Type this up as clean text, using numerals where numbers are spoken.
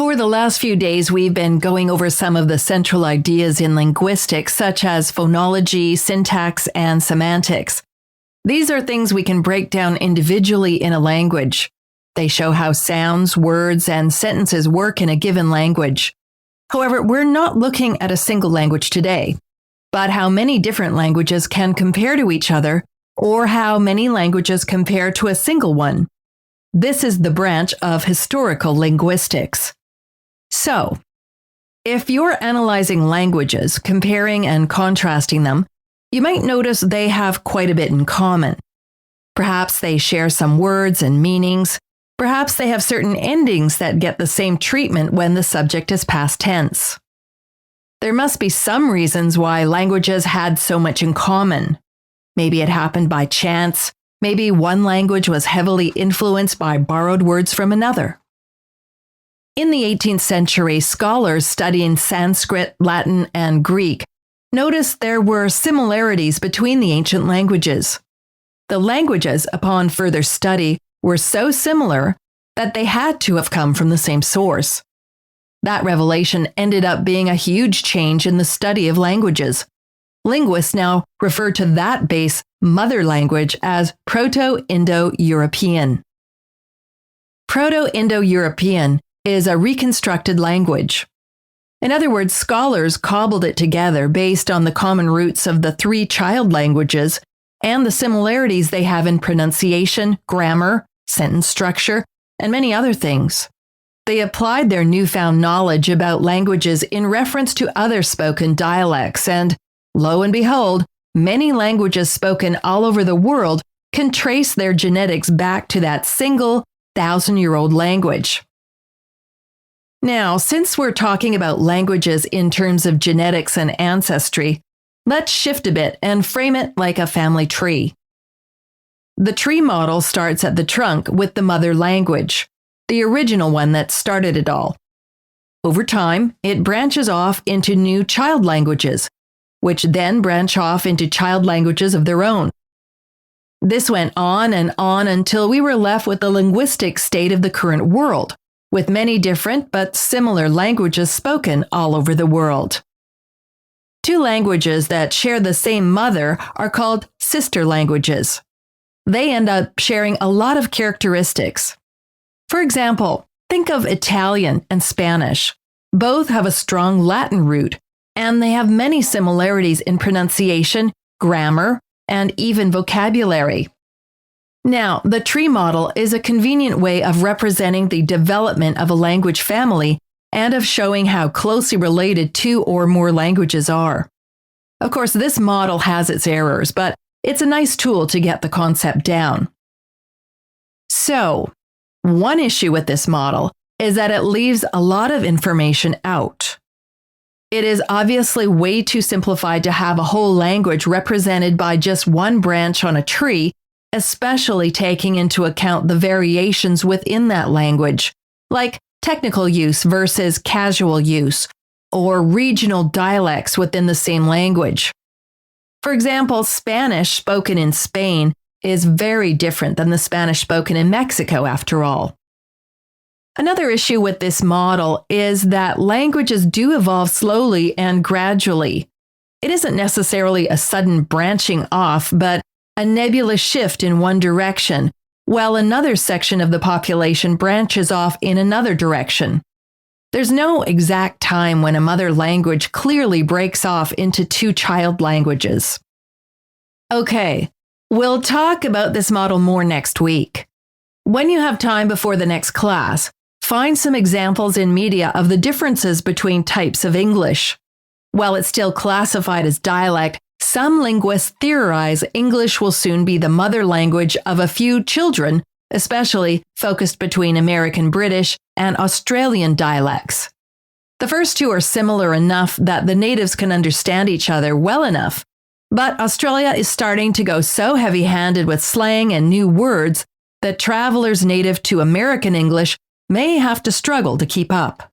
For the last few days, we've been going over some of the central ideas in linguistics, such as phonology, syntax, and semantics. These are things we can break down individually in a language. They show how sounds, words, and sentences work in a given language. However, we're not looking at a single language today, but how many different languages can compare to each other, or how many languages compare to a single one. This is the branch of historical linguistics. So, if you're analyzing languages, comparing and contrasting them, you might notice they have quite a bit in common. Perhaps they share some words and meanings. Perhaps they have certain endings that get the same treatment when the subject is past tense. There must be some reasons why languages had so much in common. Maybe it happened by chance. Maybe one language was heavily influenced by borrowed words from another. In the 18th century, scholars studying Sanskrit, Latin, and Greek noticed there were similarities between the ancient languages. The languages, upon further study, were so similar that they had to have come from the same source. That revelation ended up being a huge change in the study of languages. Linguists now refer to that base mother language as Proto-Indo-European. Proto-Indo-European is a reconstructed language. In other words, scholars cobbled it together based on the common roots of the three child languages and the similarities they have in pronunciation, grammar, sentence structure, and many other things. They applied their newfound knowledge about languages in reference to other spoken dialects, and lo and behold, many languages spoken all over the world can trace their genetics back to that single 1,000-year-old language. Now, since we're talking about languages in terms of genetics and ancestry, let's shift a bit and frame it like a family tree. The tree model starts at the trunk with the mother language, the original one that started it all. Over time, it branches off into new child languages, which then branch off into child languages of their own. This went on and on until we were left with the linguistic state of the current world, with many different but similar languages spoken all over the world. Two languages that share the same mother are called sister languages. They end up sharing a lot of characteristics. For example, think of Italian and Spanish. Both have a strong Latin root, and they have many similarities in pronunciation, grammar, and even vocabulary. Now, the tree model is a convenient way of representing the development of a language family and of showing how closely related two or more languages are. Of course, this model has its errors, but it's a nice tool to get the concept down. So, one issue with this model is that it leaves a lot of information out. It is obviously way too simplified to have a whole language represented by just one branch on a tree, especially taking into account the variations within that language, like technical use versus casual use, or regional dialects within the same language. For example, Spanish spoken in Spain is very different than the Spanish spoken in Mexico, after all. Another issue with this model is that languages do evolve slowly and gradually. It isn't necessarily a sudden branching off, but a nebulous shift in one direction, while another section of the population branches off in another direction. There's no exact time when a mother language clearly breaks off into two child languages. Okay, we'll talk about this model more next week. When you have time before the next class, find some examples in media of the differences between types of English. While it's still classified as dialect, some linguists theorize English will soon be the mother language of a few children, especially focused between American British and Australian dialects. The first two are similar enough that the natives can understand each other well enough, but Australia is starting to go so heavy-handed with slang and new words that travelers native to American English may have to struggle to keep up.